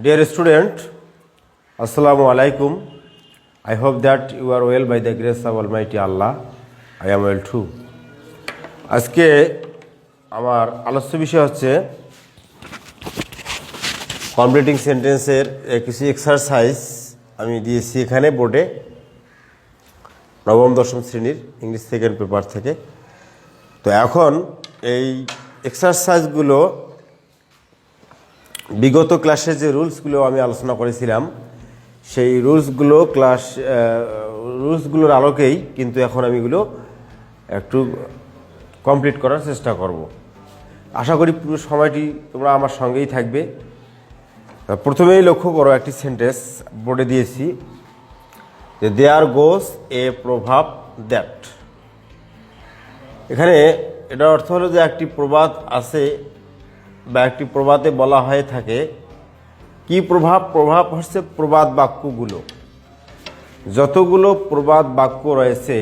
Dear student, Assalamu alaikum. I hope that you are well by the grace of Almighty Allah. I am well too. আজকে আমার আলোচ্য বিষয় হচ্ছে completing সেন্টেন্সের কিছু এক্সারসাইজ আমি দিয়েছি এখানে বোর্ডে নবম দশম শ্রেণীর ইংলিশ সেকেন্ড পেপার থেকে। তো এখন এই এক্সারসাইজগুলো বিগত ক্লাসে যে রুলসগুলো আমি আলোচনা করেছিলাম সেই রুলসগুলোর আলোকেই কিন্তু এখন আমি এগুলো একটু কমপ্লিট করার চেষ্টা করব। আশা করি পুরো সময়টি তোমরা আমার সঙ্গেই থাকবে। প্রথমেই লক্ষ্য করো, একটি সেন্টেন্স বোর্ডে দিয়েছি যে দেয়ার গোস এ প্রভাব দ্যাট। এখানে এটার অর্থ হলো যে একটি প্রবাদ আছে বা একটি প্রবাদে বলা হয়ে থাকে কি প্রভাব হচ্ছে প্রবাদ বাক্যগুলো। যতগুলো প্রবাদ বাক্য রয়েছে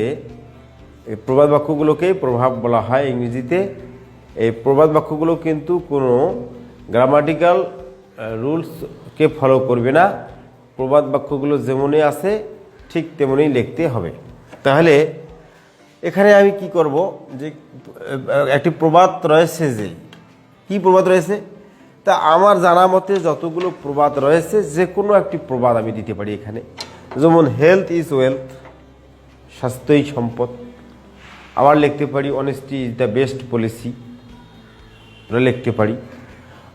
এই প্রবাদ বাক্যগুলোকেই প্রভাব বলা হয় ইংরেজিতে। এই প্রবাদ বাক্যগুলো কিন্তু কোনো গ্রামাটিক্যাল রুলসকে ফলো করবে না। প্রবাদ বাক্যগুলো যেমনই আছে ঠিক তেমনই লিখতে হবে। তাহলে এখানে আমি কি করব, যে একটি প্রবাদ রয়েছে, যে কি প্রবাদ রয়েছে তা আমার জানা মতে যতগুলো প্রবাদ রয়েছে যে কোনো একটি প্রবাদ আমি দিতে পারি এখানে। যেমন হেলথ ইজ ওয়েলথ, স্বাস্থ্যই সম্পদ। আবার লিখতে পারি honesty is the best policy, এটা লিখতে পারি।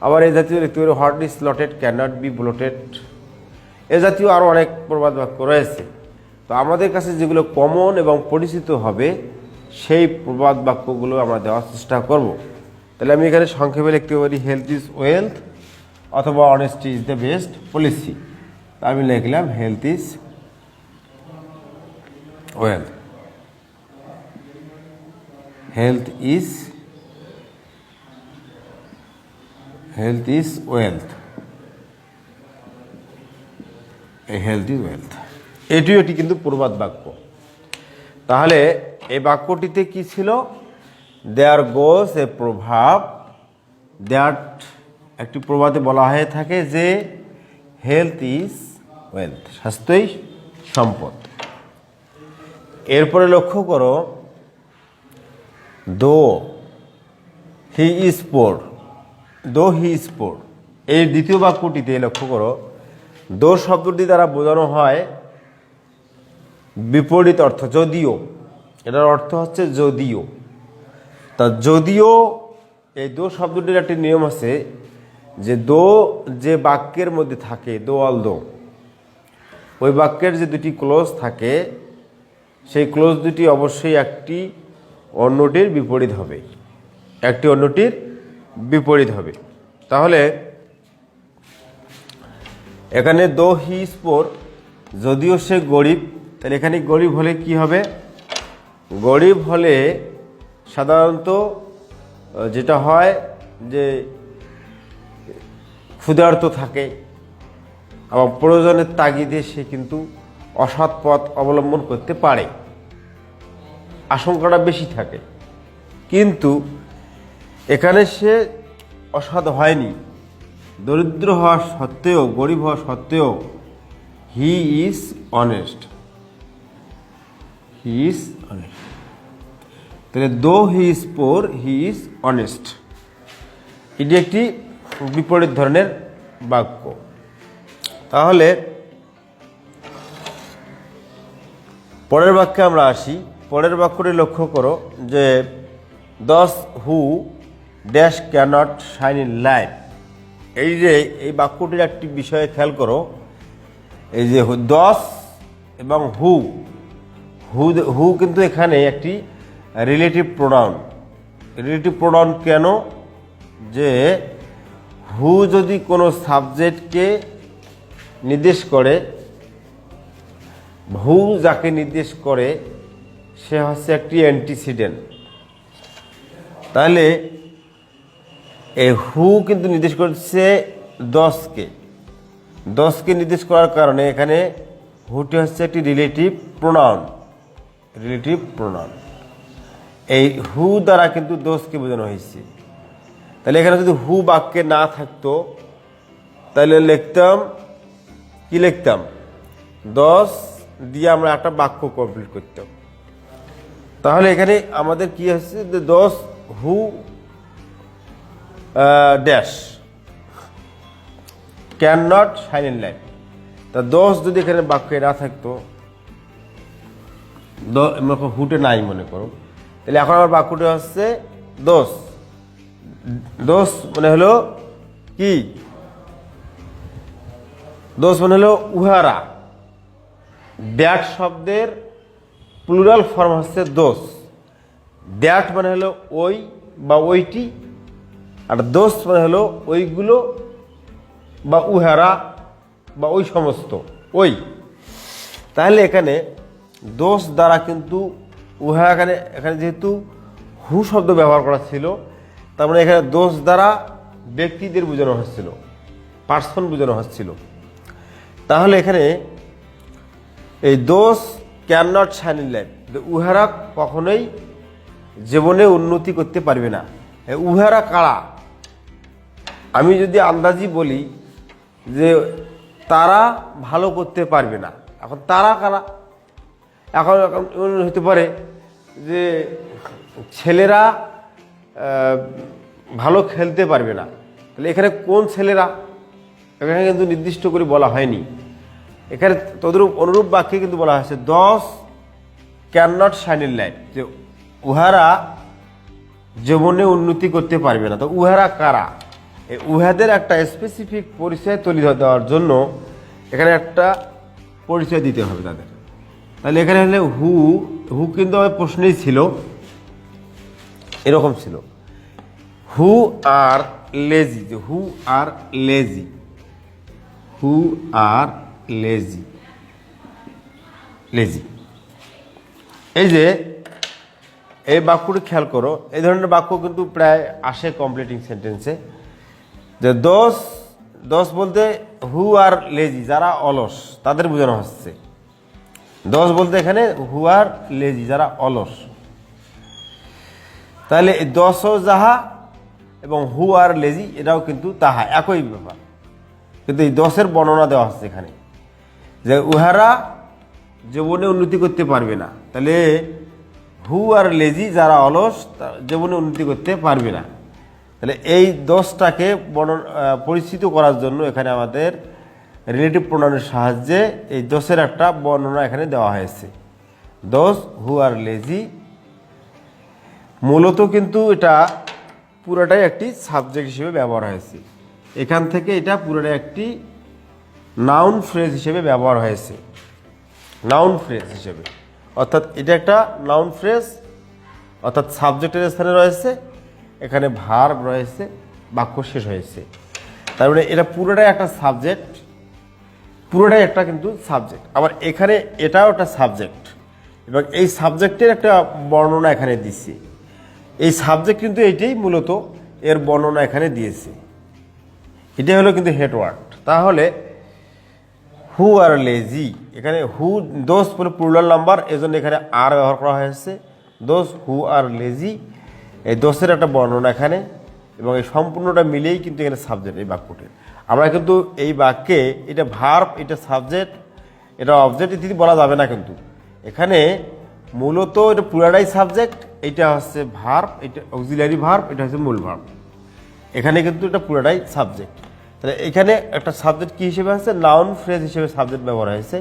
আবার এই জাতীয় লিখতে পারি what is slotted can not be bloated. এ জাতীয় আরও অনেক প্রবাদ বাক্য রয়েছে। তো আমাদের কাছে যেগুলো কমন এবং পরিচিত হবে সেই প্রবাদ বাক্যগুলো আমরা দেওয়ার চেষ্টা করব। তাহলে আমি এখানে সংক্ষেপে লিখতে পারি হেলথ ইজ ওয়েলথ অথবা honesty is the best policy. আমি লিখলাম health is wealth. Health is wealth. Health is wealth এটি কিন্তু প্রবাদ বাক্য। তাহলে এই বাক্যটিতে কি ছিল? দেয়ার গোস এ প্রভাব দ্যাট। একটি প্রবাদে বলা হয়ে থাকে যে হেলথ ইজ ওয়েলথ, স্বাস্থ্যই সম্পদ। এরপরে লক্ষ্য করো দো হি ইজ পোর। এই দ্বিতীয় বাক্যটিতে লক্ষ্য করো দো শব্দটি দ্বারা বোঝানো হয় বিপরীত অর্থ, যদিও। এটার অর্থ হচ্ছে যদিও। তা যদিও এই দো শব্দটির একটি নিয়ম আছে যে দো যে বাক্যের মধ্যে থাকে, দো অল দো, ওই বাক্যের যে দুটি ক্লোজ থাকে সেই ক্লোজ দুটি অবশ্যই একটি অন্যটির বিপরীত হবে। তাহলে এখানে দো হি ইজ পোর, যদিও সে গরিব। তাহলে এখানে গরিব হলে কি হবে? গরিব হলে সাধারণত যেটা হয় যে ক্ষুধার্ত থাকে এবং প্রয়োজনের তাগিদে সে কিন্তু অসৎ পথ অবলম্বন করতে পারে, আশঙ্কাটা বেশি থাকে। কিন্তু এখানে সে অসৎ হয়নি, দরিদ্র হওয়া সত্ত্বেও, গরিব হওয়া সত্ত্বেও হি ইজ অনেস্ট। তাহলে দো he is poor he is honest, এটি একটি বিপরীত ধরনের বাক্য। তাহলে পরের বাক্যে আমরা আসি। পরের বাক্যটি লক্ষ্য করো যে those who dash cannot shine in light. এই যে এই বাক্যটির একটি বিষয়ে খেয়াল করো, এই যে দস এবং হু কিন্তু এখানে একটি রিলেটিভ প্রোনাউন। কেন? যে হু যদি কোনো সাবজেক্টকে নির্দেশ করে, হু যাকে নির্দেশ করে সে হচ্ছে একটি অ্যান্টিসিডেন্ট। তাহলে এই হু কিন্তু নির্দেশ করছে দশকে নির্দেশ করার কারণে এখানে হুটি হচ্ছে একটি রিলেটিভ প্রোনাউন। এই হু দ্বারা কিন্তু দোষকে বোঝানো হয়েছে। তাহলে এখানে যদি হু বাক্যে না থাকতো তাহলে লিখতাম, কি লিখতাম, 10 দিয়ে আমরা একটা বাক্য কমপ্লিট করতাম। তাহলে এখানে আমাদের কি হচ্ছে যে 10 who dash can not shine in light. তা 10 যদি এখানে বাক্যে না থাকতো, হুটে নাই মনে করো, তাহলে এখন আমার বাক্যটা হচ্ছে 10 মানে হলো কি, 10 মানে হলো উহারা। দ্যাট শব্দের প্লুরাল ফর্ম হচ্ছে 10। দ্যাট মানে হলো ওই বা ওইটি, আর 10 মানে হলো ওইগুলো বা উহারা বা ওই সমস্ত ওই। তাহলে এখানে 10 দ্বারা কিন্তু উহা, এখানে যেহেতু হু শব্দ ব্যবহার করা ছিল, তার মানে এখানে 10 দ্বারা ব্যক্তিদের বোঝানো হচ্ছিল, পার্সন বোঝানো হচ্ছিল। তাহলে এখানে এই 10 can not shine in life, উহারা কখনোই জীবনে উন্নতি করতে পারবে না। উহারা কারা? আমি যদি আন্দাজি বলি যে তারা ভালো করতে পারবে না, এখন তারা কারা? এখন হতে পারে যে ছেলেরা ভালো খেলতে পারবে না, তাহলে এখানে কোন ছেলেরা, এখানে কিন্তু নির্দিষ্ট করে বলা হয়নি। এখানে তদরূপ অনুরূপ বাক্যে কিন্তু বলা হয়েছে 10 can not shine in light, যে উহারা জীবনে উন্নতি করতে পারবে না। তো উহারা কারা? এই উহাদের একটা স্পেসিফিক পরিচয় তুলে দেওয়ার জন্য এখানে একটা পরিচয় দিতে হবে তাদের। তাহলে এখানে হলে হু কিন্তু আমার প্রশ্নেই ছিল, এরকম ছিল, হু আর লেজি, যে হু আর লেজি, হু আর লেজি, লেজি। এই যে এই বাক্যটি খেয়াল করো, এই ধরনের বাক্য কিন্তু প্রায় আসে কমপ্লিটিং সেন্টেন্সে, যে 10 বলতে হু আর লেজি, যারা অলস তাদের বোঝানো হচ্ছে। 10 বলতে এখানে হু আর লেজি, যারা অলস। তাহলে এই 10ও যাহা এবং হু আর লেজি এটাও কিন্তু তাহা, একই ব্যাপার, কিন্তু এই 10-এর বর্ণনা দেওয়া হচ্ছে এখানে, যে উহারা জীবনে উন্নতি করতে পারবে না। তাহলে হু আর লেজি, যারা অলস, জীবনে উন্নতি করতে পারবে না। তাহলে এই 10টাকে পরিচিত করার জন্য এখানে আমাদের রিলেটিভ প্রোনাউনের সাহায্যে এই 10-এর একটা বর্ণনা এখানে দেওয়া হয়েছে। 10 হু আর লেজি, মূলত কিন্তু এটা পুরোটাই একটি সাবজেক্ট হিসেবে ব্যবহার হয়েছে। এখান থেকে এটা পুরোটাই একটি নাউন ফ্রেজ হিসেবে ব্যবহার হয়েছে, নাউন ফ্রেজ হিসেবে। অর্থাৎ এটা একটা নাউন ফ্রেজ, অর্থাৎ সাবজেক্টের স্থানে রয়েছে, এখানে ভার্ব রয়েছে, বাক্য শেষ হয়েছে। তার মানে এটা পুরোটাই একটা সাবজেক্ট, পুরোটাই একটা কিন্তু সাবজেক্ট। আবার এখানে এটাও একটা সাবজেক্ট, এবং এই সাবজেক্টের একটা বর্ণনা এখানে দিচ্ছে। এই সাবজেক্ট কিন্তু এইটাই মূলত এর বর্ণনা এখানে দিয়েছে, এটাই হলো কিন্তু হেডওয়ার্ড। তাহলে হু আর লেজি, এখানে হু 10 বলে প্লুরাল নাম্বার, এজন্য এখানে আর ব্যবহার করা হয়েছে। 10 হু আর লেজি, এই 10-এর একটা বর্ণনা এখানে, এবং এই সম্পূর্ণটা মিলেই কিন্তু এখানে সাবজেক্ট এই বাক্যটি। আমরা কিন্তু এই বাক্যে এটা ভার্ব, এটা সাবজেক্ট, এটা অবজেক্ট ইত্যাদি বলা যাবে না, কিন্তু এখানে মূলত এটা পুরাটাই সাবজেক্ট, এটা হচ্ছে ভার্ব, এটা অক্সিলারি ভার্ব, এটা হচ্ছে মূল ভার্ব। এখানে কিন্তু এটা পুরাটাই সাবজেক্ট। তাহলে এখানে একটা সাবজেক্ট কি হিসেবে আছে, নাউন ফ্রেজ হিসেবে সাবজেক্ট ব্যবহার হয়েছে।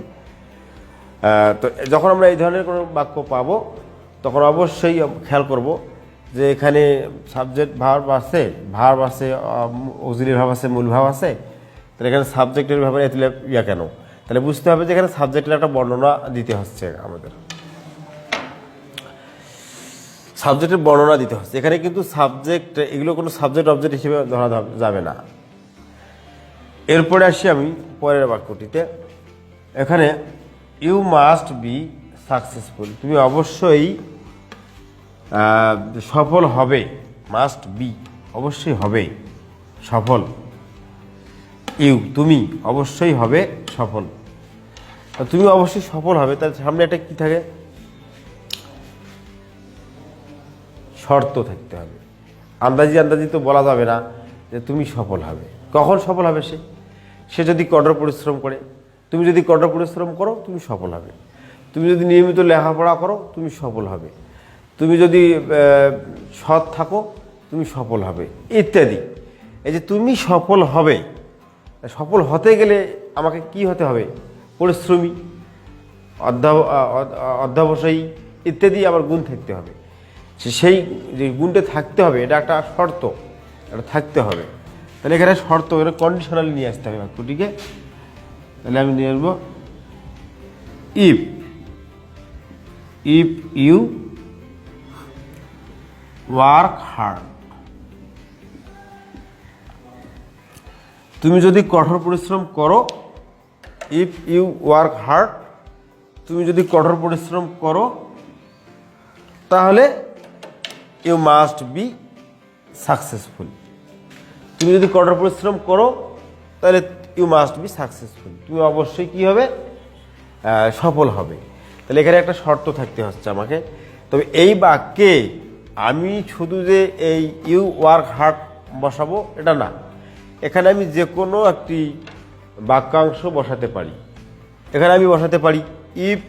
তো যখন আমরা এই ধরনের কোনো বাক্য পাবো, তখন অবশ্যই খেয়াল করব যে এখানে সাবজেক্ট ভার্ব আছে, অক্সিলারি ভার্ব আছে, মূল ভার্ব আছে। তাহলে এখানে সাবজেক্টের ব্যাপারে ইয়া কেন, তাহলে বুঝতে হবে যে এখানে সাবজেক্টের একটা বর্ণনা দিতে হচ্ছে, আমাদের সাবজেক্টের বর্ণনা দিতে হচ্ছে। এখানে কিন্তু সাবজেক্ট, এগুলো কোনো সাবজেক্ট অবজেক্ট হিসেবে ধরা যাবে না। এরপরে আসি আমি পরের বাক্যটিতে। এখানে ইউ মাস্ট বি সাকসেসফুল, তুমি অবশ্যই সফল হবে। মাস্ট বি, অবশ্যই হবে সফল। ইউ, তুমি অবশ্যই হবে সফল, তুমি অবশ্যই সফল হবে। তার সামনে একটা কি থাকে, শর্ত থাকতে হবে। আন্দাজি তো বলা যাবে না যে তুমি সফল হবে। কখন সফল হবে সে, সে যদি কঠোর পরিশ্রম করে, তুমি যদি কঠোর পরিশ্রম করো তুমি সফল হবে। তুমি যদি নিয়মিত লেখাপড়া করো তুমি সফল হবে। তুমি যদি সৎ থাকো তুমি সফল হবে ইত্যাদি। এই যে তুমি সফল হবে, সফল হতে গেলে আমাকে কি হতে হবে? পরিশ্রমী, অধ্যবসায়ী ইত্যাদি আমার গুণ থাকতে হবে। সেই যে গুণটা থাকতে হবে এটা একটা শর্ত, এটা থাকতে হবে। তাহলে এখানে শর্ত, এটা কন্ডিশনালি নিয়ে আসতে হবে বাক্যটিকে। তাহলে আমি নিয়ে আসবো ইফ ইউ ওয়ার্ক হার্ড। তুমি যদি কঠোর পরিশ্রম করো, ইফ ইউ ওয়ার্ক হার্ড, তুমি যদি কঠোর পরিশ্রম করো তাহলে ইউ মাস্ট বি সাকসেসফুল। তুমি যদি কঠোর পরিশ্রম করো তাহলে ইউ মাস্ট বি সাকসেসফুল, তুমি অবশ্যই কি হবে? সফল হবে। তাহলে এখানে একটা শর্ত থাকতে হচ্ছে আমাকে। তবে এই বাক্যে আমি শুধু যে এই ইউ ওয়ার্ক হার্ড বসাবো এটা না, এখানে আমি যে কোনো একটি বাক্যাংশ বসাতে পারি। এখানে আমি বসাতে পারি if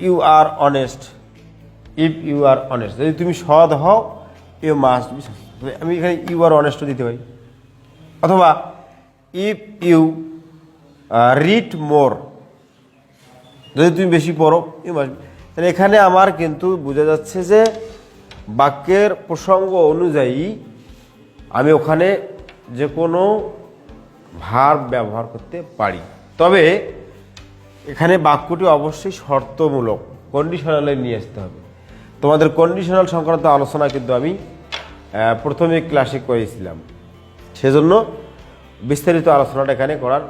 you are honest, if you are honest, যদি তুমি সৎ হও ইউ মাস্ট বি, আমি এখানে ইউ আর অনেস্টও দিতে পারি। অথবা ইফ ইউ রিড মোর, যদি তুমি বেশি পড়ো ইউ মাস্ট বি। তাহলে এখানে আমার কিন্তু বোঝা যাচ্ছে যে বাক্যের প্রসঙ্গ অনুযায়ী আমি ওখানে যে কোনো ভার্ব ব্যবহার করতে পারি। তবে এখানে বাক্যটি অবশ্যই শর্তমূলক, কন্ডিশনালে নিয়ে আসতে হবে। তোমাদের কন্ডিশনাল সংক্রান্ত আলোচনা কিন্তু আমি প্রথমে ক্লাসে করেছিলাম, সেজন্য বিস্তারিত আলোচনাটা এখানে করার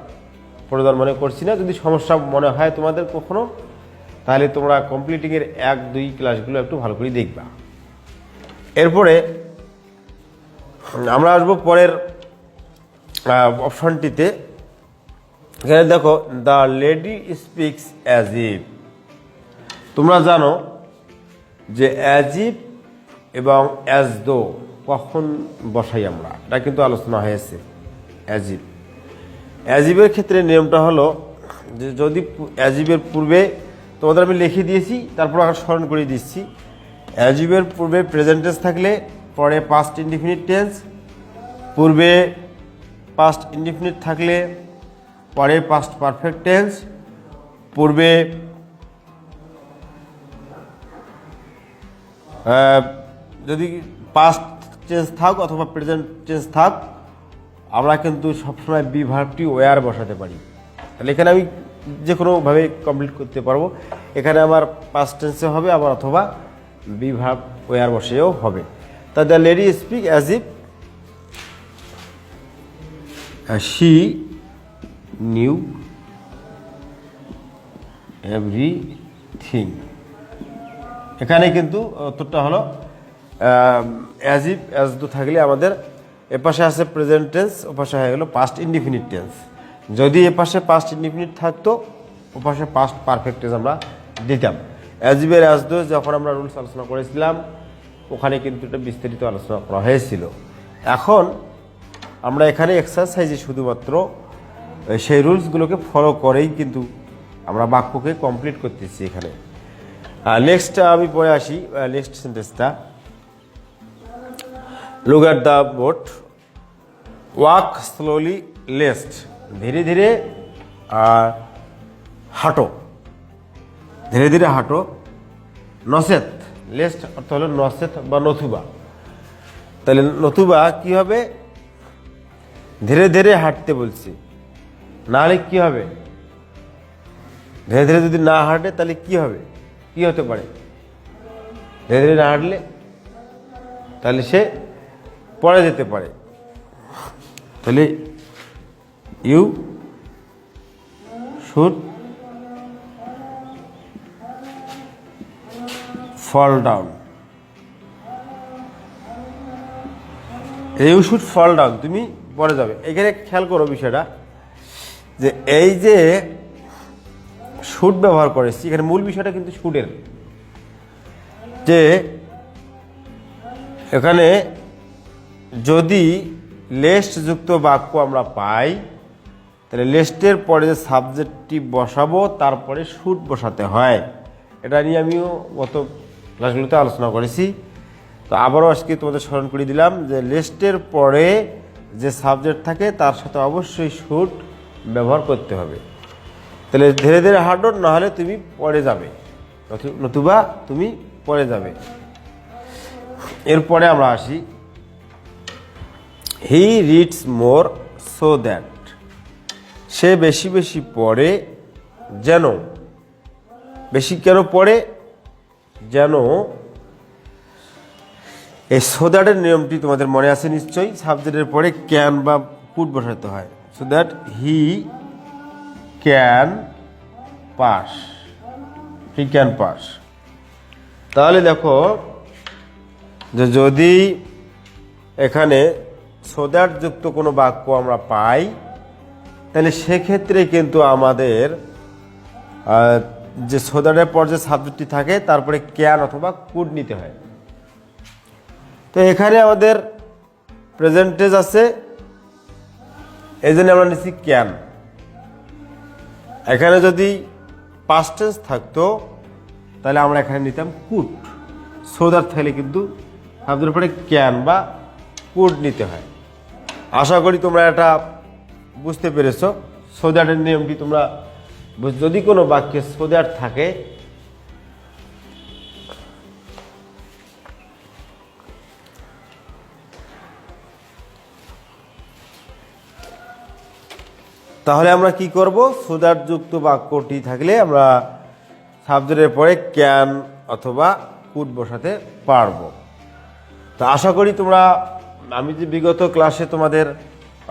প্রয়োজন মনে করছি না। যদি সমস্যা মনে হয় তোমাদের কখনো, তাহলে তোমরা কমপ্লিটিংয়ের 1-2 ক্লাসগুলো একটু ভালো করে দেখবা। এরপরে আমরা আসবো পরের অপশনটিতে। এখানে দেখো, the lady speaks as if. তোমরা জানো যে অ্যাজ ইফ এবং অ্যাজ দো কখন বসাই আমরা, এটা কিন্তু আলোচনা হয়েছে। অ্যাজ ইফের ক্ষেত্রে নিয়মটা হলো যে যদি অ্যাজ ইফের পূর্বে, তোমাদের আমি লিখে দিয়েছি তারপর আবার স্মরণ করে দিচ্ছি, অ্যাজ ইফের পূর্বে প্রেজেন্ট টেন্স থাকলে পরে পাস্ট ইনডিফিনিট টেন্স, পূর্বে পাস্ট ইনডিফিনিট থাকলে পরে পাস্ট পারফেক্ট টেন্স, পূর্বে যদি পাস্ট টেন্স থাক অথবা প্রেজেন্ট টেন্স থাক, আমরা কিন্তু সবসময় বি ভার্বটি ওয়ার বসাতে পারি। তাহলে এখানে আমি যে কোনোভাবে কমপ্লিট করতে পারবো। এখানে আমার পাস্ট টেন্সে হবে আবার, অথবা বি ভার্ব ওয়ার বসেও হবে। তা the lady speak as if she new everything. এখানে কিন্তু উত্তরটা হলো অ্যাজ ইফ অ্যাজ দো থাকলে আমাদের এপাশে আছে প্রেজেন্ট টেন্স, ওপাশে হয়ে গেল পাস্ট ইনডিফিনিট টেন্স। যদি এপাশে পাস্ট ইনডিফিনিট থাকতো ওপাশে পাস্ট পারফেক্ট টেন্স আমরা দিতাম। অ্যাজ ইফ এর অ্যাজ দো যখন আমরা রুলস আলোচনা করেছিলাম ওখানে কিন্তু এটা বিস্তারিত আলোচনা করা হয়েছিল। এখন আমরা এখানে এক্সারসাইজে শুধুমাত্র সেই রুলসগুলোকে ফলো করেই কিন্তু আমরা বাক্যকে কমপ্লিট করতেছি এখানে। নেক্সট আমি পড়ে আসি, নেক্সট সেন্টেন্সটা। Look at the boat, walk slowly lest, ধীরে ধীরে হাঁটো, ধীরে ধীরে হাঁটো। নসেত, লেস্ট অর্থ হলো নসেত বা নথুবা। তাহলে নতুবা কি হবে? ধীরে ধীরে হাঁটতে বলছি, নাহলে কি হবে? ধীরে ধীরে যদি না হাঁটে তাহলে কি হবে? কি হতে পারে? ধীরে ধীরে না হাঁটলে তাহলে সে পড়ে যেতে পারে। তাহলে you should fall down, you should fall down, তুমি পড়ে যাবে। এখানে খেয়াল করো বিষয়টা, যে এই যে শুড ব্যবহার করেছি এখানে মূল বিষয়টা কিন্তু শুডের, যে এখানে যদি লেস্টযুক্ত বাক্য আমরা পাই, তাহলে লেস্টের পরে যে সাবজেক্টটি বসাবো তারপরে শুড বসাতে হয়। এটা নিয়ে আমিও গত ক্লাসগুলোতে আলোচনা করেছি। তো আবারও আজকে তোমাদের স্মরণ করে দিলাম যে লিস্টের পরে যে সাবজেক্ট থাকে তার সাথে অবশ্যই শুড ব্যবহার করতে হবে। তাহলে ধীরে ধীরে হাঁটো, নাহলে তুমি পড়ে যাবে, নতুবা তুমি পড়ে যাবে। এরপরে আমরা আসি, he reads more so that, সে বেশি বেশি পড়ে যেন। বেশি কেন পড়ে? যেন। এই সো দ্যাটের নিয়মটি তোমাদের মনে আছে নিশ্চয়ই, সাবজেক্টের পরে ক্যান বা কুড বসাতে হয়। So that he can pass, he can pass. তাহলে দেখো যে যদি এখানে সো দ্যাট যুক্ত কোনো বাক্য আমরা পাই, তাহলে সেক্ষেত্রে কিন্তু আমাদের যে সো দ্যাটের পর যে সাবজেক্টটি থাকে তারপরে ক্যান অথবা কুড নিতে হয়। তো এখানে আমাদের প্রেজেন্টেজ আছে, এই জন্য আমরা নিচ্ছি ক্যান। এখানে যদি পাস্ট টেন্স থাকতো তাহলে আমরা এখানে নিতাম কুড। সো দ্যাট থাকলে কিন্তু সাবজেক্টের পরে ক্যান বা কুড নিতে হয়। আশা করি তোমরা এটা বুঝতে পেরেছো। সো দ্যাটের নিয়মটি তোমরা, যদি কোনো বাক্যে সো দ্যাট থাকে তাহলে আমরা কি করব? সো দ্যাট যুক্ত বাক্যটি থাকলে আমরা সাবজেক্টের পরে ক্যান অথবা কুড বসাতে পারবো। তো আশা করি তোমরা, আমি যে বিগত ক্লাসে তোমাদের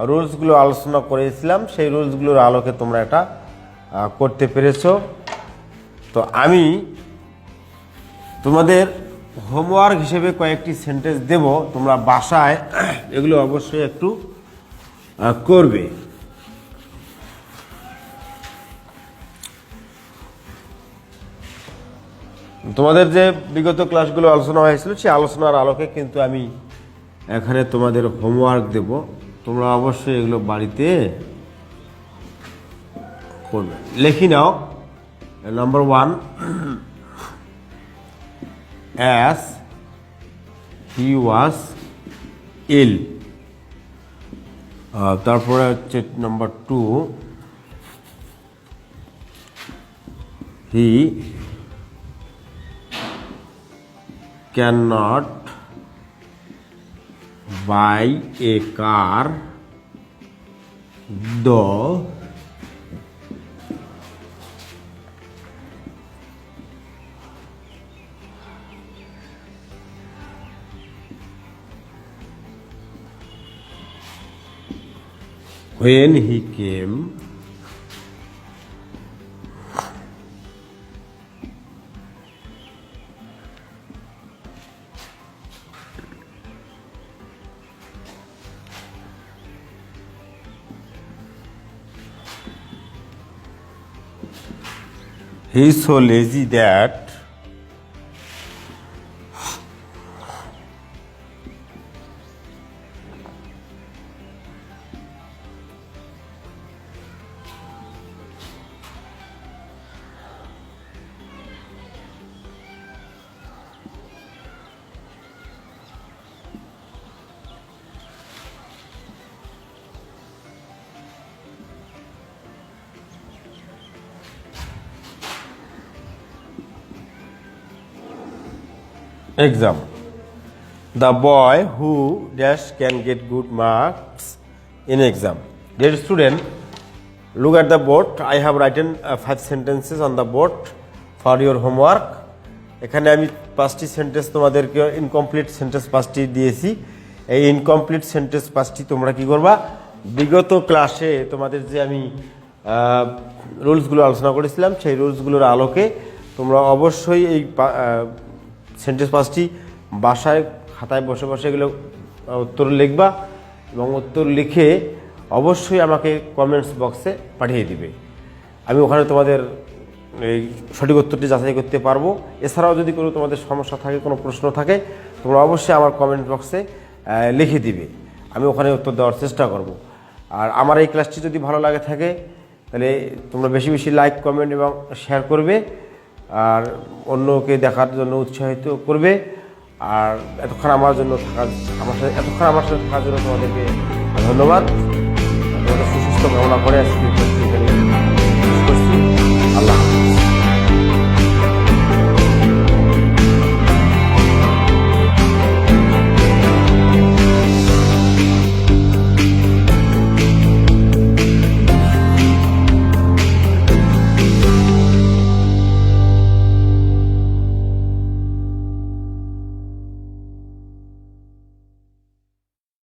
রুলসগুলো আলোচনা করেছিলাম সেই রুলসগুলোর আলোকে তোমরা এটা করতে পেরেছো। তো আমি তোমাদের হোমওয়ার্ক হিসেবে কয়েকটি সেন্টেন্স দেব, তোমরা বাসায় এগুলো অবশ্যই একটু করবে। তোমাদের যে বিগত ক্লাসগুলো আলোচনা হয়েছিল সেই আলোচনার আলোকে কিন্তু আমি এখানে তোমাদের হোমওয়ার্ক দেব, তোমরা অবশ্যই এগুলো বাড়িতে করবে। লিখি নাও। নাম্বার 1, অ্যাজ হি ওয়াজ ইল। তারপরে হচ্ছে number 2, he cannot buy a car though when he came he is so lazy that exam. The boy who dash can get good marks in exam. Dear student, look at the board. I have written 5 sentences on the board for your homework. এখানে আমি 5টি sentence তোমাদেরকে incomplete sentence 5টি দিয়েছি। এই incomplete sentence 5টি তোমরা কি করবা? বিগত ক্লাসে তোমাদের যে আমি রুলসগুলো আলোচনা করেছিলাম সেই রুলসগুলোর আলোকে তোমরা অবশ্যই এই সেন্টেন্স 5টি বাসায় খাতায় বসে বসে এগুলো উত্তর লিখবা এবং উত্তর লিখে অবশ্যই আমাকে কমেন্টস বক্সে পাঠিয়ে দিবে। আমি ওখানে তোমাদের এই সঠিক উত্তরটি যাচাই করতে পারবো। এছাড়াও যদি কোনো তোমাদের সমস্যা থাকে, কোনো প্রশ্ন থাকে, তোমরা অবশ্যই আমার কমেন্ট বক্সে লিখে দিবে। আমি ওখানে উত্তর দেওয়ার চেষ্টা করব। আর আমার এই ক্লাসটি যদি ভালো লাগে থাকে তাহলে তোমরা বেশি বেশি লাইক, কমেন্ট এবং শেয়ার করবে, আর অন্যকে দেখার জন্য উৎসাহিত করবে। আর এতক্ষণ আমার সাথে থাকার জন্য তোমাদেরকে ধন্যবাদ। তোমাদের সুস্বাস্থ্য কামনা করে আজকে